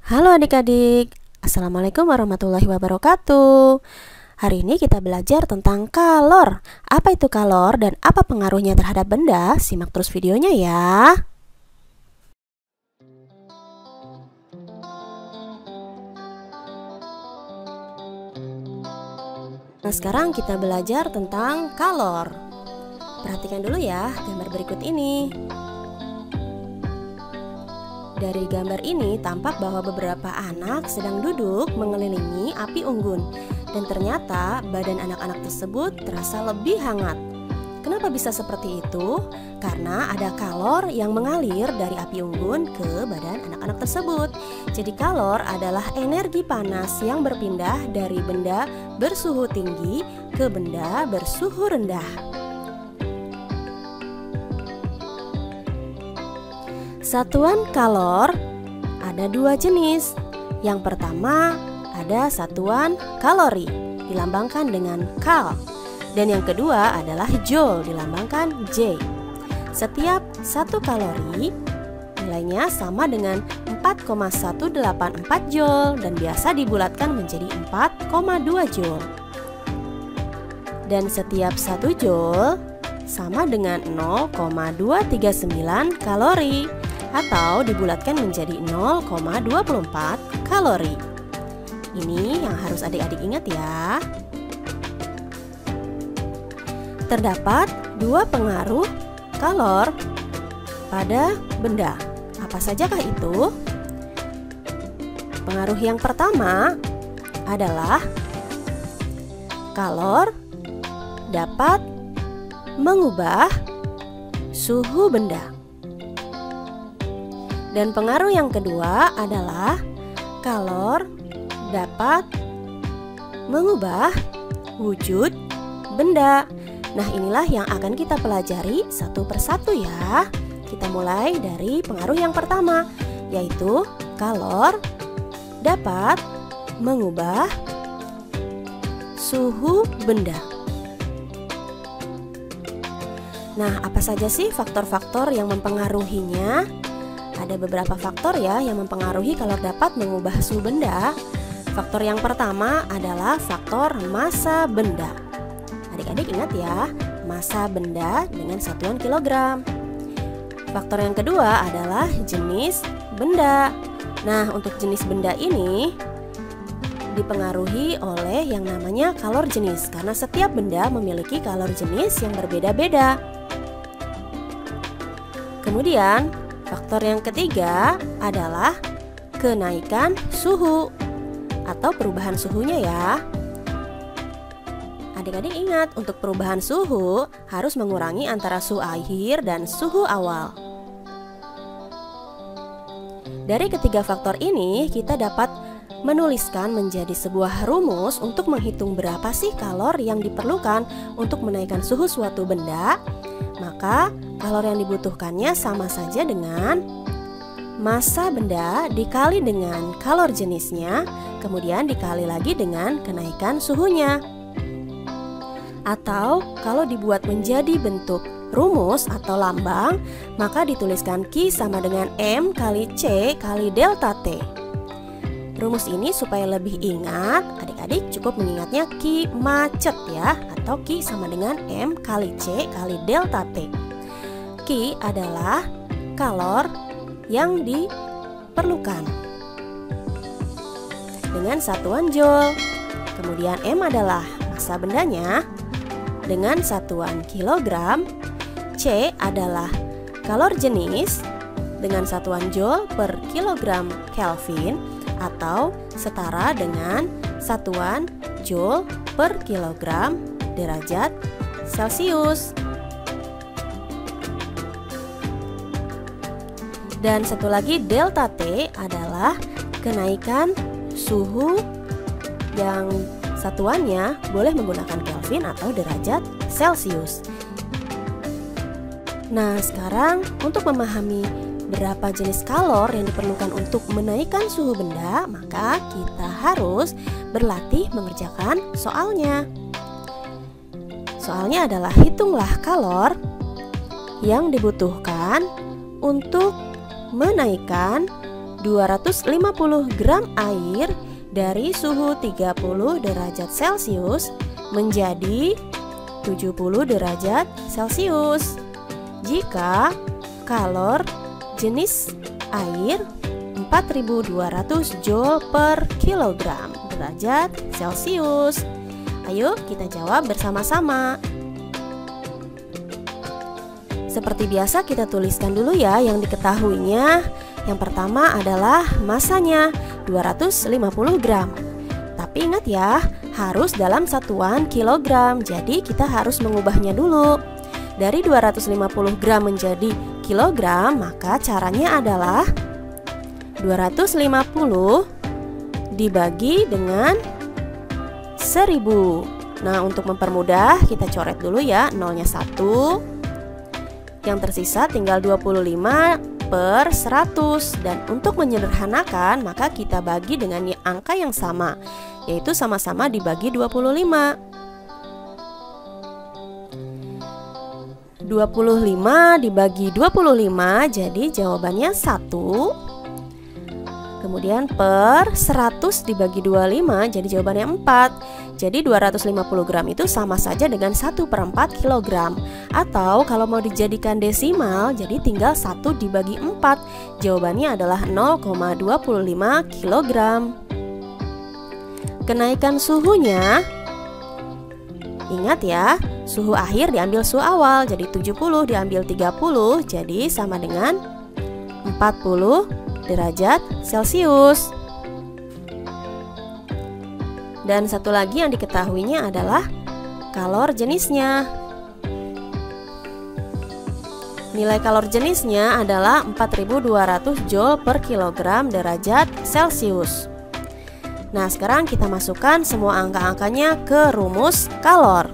Halo adik-adik, Assalamualaikum warahmatullahi wabarakatuh. Hari ini kita belajar tentang kalor. Apa itu kalor dan apa pengaruhnya terhadap benda? Simak terus videonya ya. Nah, sekarang kita belajar tentang kalor. Perhatikan dulu ya gambar berikut ini. Dari gambar ini tampak bahwa beberapa anak sedang duduk mengelilingi api unggun. Dan ternyata badan anak-anak tersebut terasa lebih hangat. Kenapa bisa seperti itu? Karena ada kalor yang mengalir dari api unggun ke badan anak-anak tersebut. Jadi kalor adalah energi panas yang berpindah dari benda bersuhu tinggi ke benda bersuhu rendah. Satuan kalor ada dua jenis. Yang pertama ada satuan kalori, dilambangkan dengan kal. Dan yang kedua adalah joule, dilambangkan J. Setiap 1 kalori nilainya sama dengan 4,184 joule dan biasa dibulatkan menjadi 4,2 joule. Dan setiap 1 joule sama dengan 0,239 kalori atau dibulatkan menjadi 0,24 kalori. Ini yang harus adik-adik ingat ya. Terdapat dua pengaruh kalor pada benda. Apa sajakah itu? Pengaruh yang pertama adalah kalor dapat mengubah suhu benda. Dan pengaruh yang kedua adalah kalor dapat mengubah wujud benda. Nah, inilah yang akan kita pelajari satu persatu ya. Kita mulai dari pengaruh yang pertama, yaitu kalor dapat mengubah suhu benda. Nah, apa saja sih faktor-faktor yang mempengaruhinya? Ada beberapa faktor ya yang mempengaruhi kalor dapat mengubah suhu benda. Faktor yang pertama adalah faktor massa benda. Adik-adik ingat ya, massa benda dengan satuan kilogram. Faktor yang kedua adalah jenis benda. Nah, untuk jenis benda ini dipengaruhi oleh yang namanya kalor jenis, karena setiap benda memiliki kalor jenis yang berbeda-beda. Kemudian faktor yang ketiga adalah kenaikan suhu atau perubahan suhunya ya. Adik-adik ingat, untuk perubahan suhu harus mengurangi antara suhu akhir dan suhu awal. Dari ketiga faktor ini kita dapat menuliskan menjadi sebuah rumus untuk menghitung berapa sih kalor yang diperlukan untuk menaikkan suhu suatu benda. Maka kalor yang dibutuhkannya sama saja dengan massa benda dikali dengan kalor jenisnya, kemudian dikali lagi dengan kenaikan suhunya. Atau kalau dibuat menjadi bentuk rumus atau lambang, maka dituliskan Q sama dengan M kali C kali delta T. Rumus ini supaya lebih ingat, adik-adik cukup mengingatnya Q macet ya, atau Q sama dengan M kali C kali delta T. Q adalah kalor yang diperlukan dengan satuan joule. Kemudian M adalah massa bendanya dengan satuan kilogram. C adalah kalor jenis dengan satuan joule per kilogram Kelvin atau setara dengan satuan joule per kilogram derajat Celcius. Dan satu lagi delta T adalah kenaikan suhu yang satuannya boleh menggunakan Kelvin atau derajat Celcius. Nah, sekarang untuk memahami berapa jenis kalor yang diperlukan untuk menaikkan suhu benda, maka kita harus berlatih mengerjakan soalnya. Soalnya adalah hitunglah kalor yang dibutuhkan untuk menaikkan 250 gram air dari suhu 30 derajat Celcius menjadi 70 derajat Celcius. Jika kalor jenis air 4.200 Joule per kilogram derajat Celcius. Ayo kita jawab bersama-sama. Seperti biasa kita tuliskan dulu ya yang diketahuinya. Yang pertama adalah masanya 250 gram. Tapi ingat ya, harus dalam satuan kilogram. Jadi kita harus mengubahnya dulu. Dari 250 gram menjadi kilogram, maka caranya adalah 250 dibagi dengan 1000. Nah, untuk mempermudah kita coret dulu ya, nolnya 1. Yang tersisa tinggal 25 per 100. Dan untuk menyederhanakan, maka kita bagi dengan angka yang sama, yaitu sama-sama dibagi 25. 25 dibagi 25, jadi jawabannya 1. Kemudian per 100 dibagi 25, jadi jawabannya 4. Jadi 250 gram itu sama saja dengan 1/4 kilogram. Atau kalau mau dijadikan desimal, jadi tinggal 1 dibagi 4. Jawabannya adalah 0,25 kilogram. Kenaikan suhunya, ingat ya, suhu akhir diambil suhu awal, jadi 70 diambil 30, jadi sama dengan 40 derajat Celcius. Dan satu lagi yang diketahuinya adalah kalor jenisnya. Nilai kalor jenisnya adalah 4.200 Joule per kilogram derajat Celcius. Nah, sekarang kita masukkan semua angka-angkanya ke rumus kalor.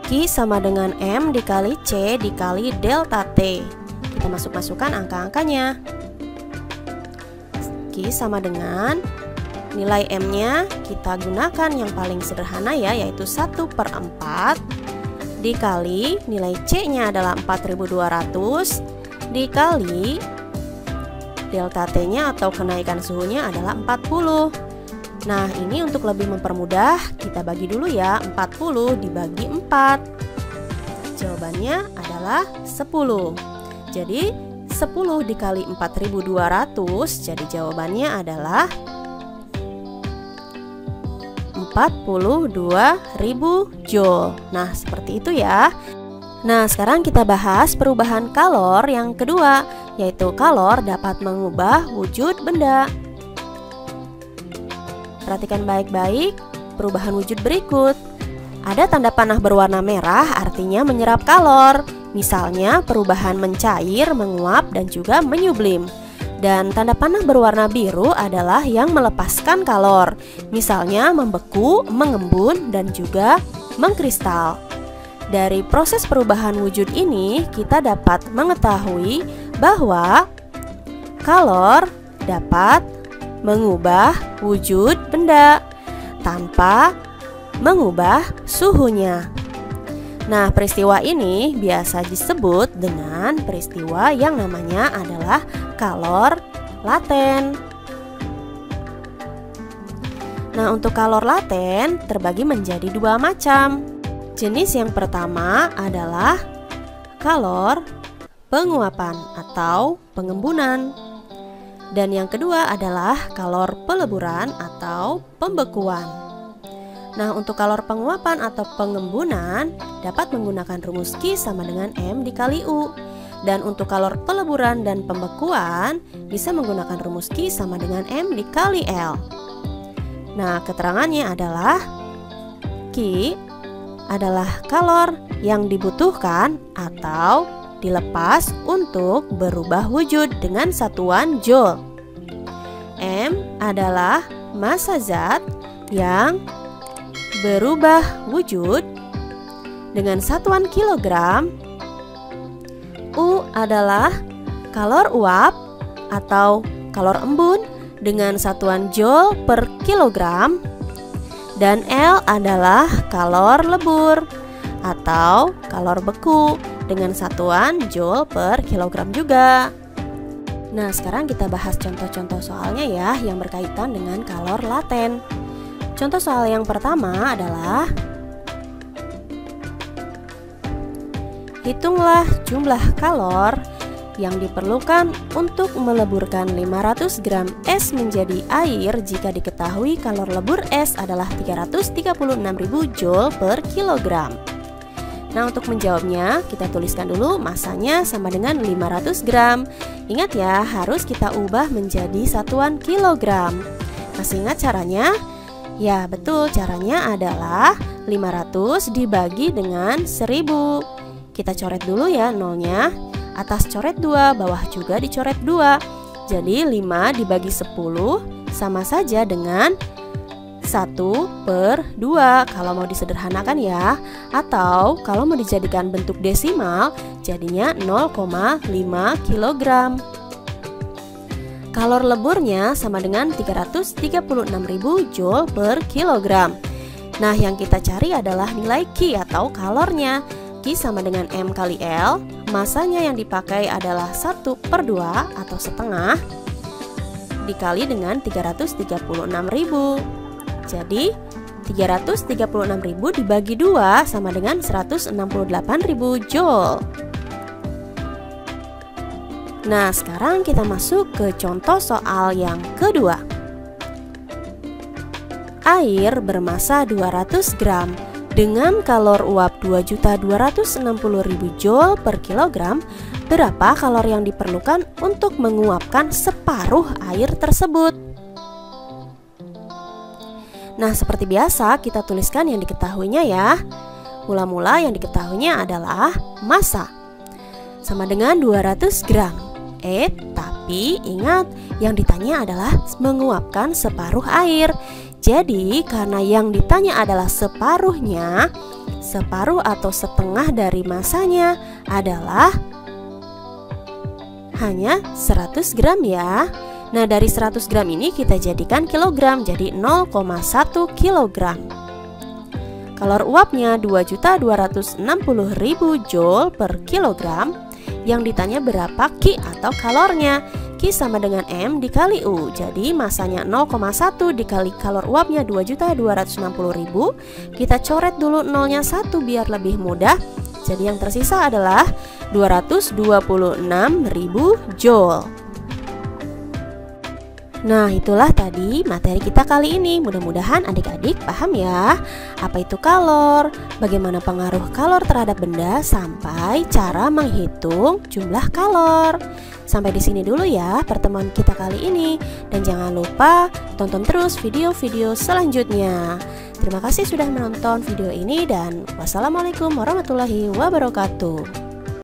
Q sama dengan M dikali C dikali delta T. Kita masukkan angka-angkanya. Q sama dengan nilai M-nya kita gunakan yang paling sederhana ya, yaitu 1/4 dikali nilai C-nya adalah 4.200 dikali delta T-nya atau kenaikan suhunya adalah 40. Nah, ini untuk lebih mempermudah kita bagi dulu ya, 40 dibagi 4. Jawabannya adalah 10. Jadi 10 dikali 4.200, jadi jawabannya adalah 42.000 Joule. Nah, seperti itu ya. Nah, sekarang kita bahas perubahan kalor yang kedua, yaitu kalor dapat mengubah wujud benda. Perhatikan baik-baik perubahan wujud berikut. Ada tanda panah berwarna merah, artinya menyerap kalor. Misalnya perubahan mencair, menguap, dan juga menyublim. Dan tanda panah berwarna biru adalah yang melepaskan kalor. Misalnya membeku, mengembun, dan juga mengkristal. Dari proses perubahan wujud ini, kita dapat mengetahui bahwa kalor dapat mengubah wujud benda tanpa mengubah suhunya. Nah, peristiwa ini biasa disebut dengan peristiwa yang namanya adalah kalor laten. Nah, untuk kalor laten terbagi menjadi dua macam. Jenis yang pertama adalah kalor penguapan atau pengembunan. Dan yang kedua adalah kalor peleburan atau pembekuan. Nah, untuk kalor penguapan atau pengembunan dapat menggunakan rumus Q sama dengan M dikali U. Dan untuk kalor peleburan dan pembekuan bisa menggunakan rumus Q sama dengan M dikali L. Nah, keterangannya adalah Q adalah kalor yang dibutuhkan atau dilepas untuk berubah wujud dengan satuan Joule. M adalah massa zat yang berubah wujud dengan satuan kilogram. U adalah kalor uap atau kalor embun dengan satuan Joule per kilogram. Dan L adalah kalor lebur atau kalor beku dengan satuan Joule per kilogram juga. Nah, sekarang kita bahas contoh-contoh soalnya ya yang berkaitan dengan kalor laten. Contoh soal yang pertama adalah hitunglah jumlah kalor yang diperlukan untuk meleburkan 500 gram es menjadi air jika diketahui kalor lebur es adalah 336.000 joule per kilogram. Nah, untuk menjawabnya, kita tuliskan dulu masanya sama dengan 500 gram. Ingat ya, harus kita ubah menjadi satuan kilogram. Masih ingat caranya? Ya, betul, caranya adalah 500 dibagi dengan 1000. Kita coret dulu ya nolnya. Atas coret 2, bawah juga dicoret 2. Jadi 5 dibagi 10 sama saja dengan 1/2 kalau mau disederhanakan ya. Atau kalau mau dijadikan bentuk desimal jadinya 0,5 kg. Kalor leburnya sama dengan 336.000 joule per kilogram. Nah, yang kita cari adalah nilai Q atau kalornya. Q sama dengan M kali L. Masanya yang dipakai adalah 1/2 atau setengah dikali dengan 336.000. Jadi 336.000 dibagi 2 sama dengan 168.000 joule. Nah, sekarang kita masuk ke contoh soal yang kedua. Air bermassa 200 gram dengan kalor uap 2.260.000 joule per kilogram. Berapa kalor yang diperlukan untuk menguapkan separuh air tersebut? Nah, seperti biasa kita tuliskan yang diketahuinya ya. Mula-mula yang diketahuinya adalah massa sama dengan 200 gram. Tapi ingat yang ditanya adalah menguapkan separuh air. Jadi karena yang ditanya adalah separuhnya, separuh atau setengah dari massanya adalah hanya 100 gram ya. Nah, dari 100 gram ini kita jadikan kilogram, jadi 0,1 kilogram. Kalor uapnya 2.260.000 joule per kilogram. Yang ditanya berapa Q atau kalornya. Q sama dengan M dikali U. Jadi masanya 0,1 dikali kalor uapnya 2.260.000. Kita coret dulu nolnya 1 biar lebih mudah. Jadi yang tersisa adalah 226.000 joule. Nah, itulah tadi materi kita kali ini. Mudah-mudahan adik-adik paham ya. Apa itu kalor, bagaimana pengaruh kalor terhadap benda, sampai cara menghitung jumlah kalor. Sampai di sini dulu ya pertemuan kita kali ini. Dan jangan lupa tonton terus video-video selanjutnya. Terima kasih sudah menonton video ini dan wassalamualaikum warahmatullahi wabarakatuh.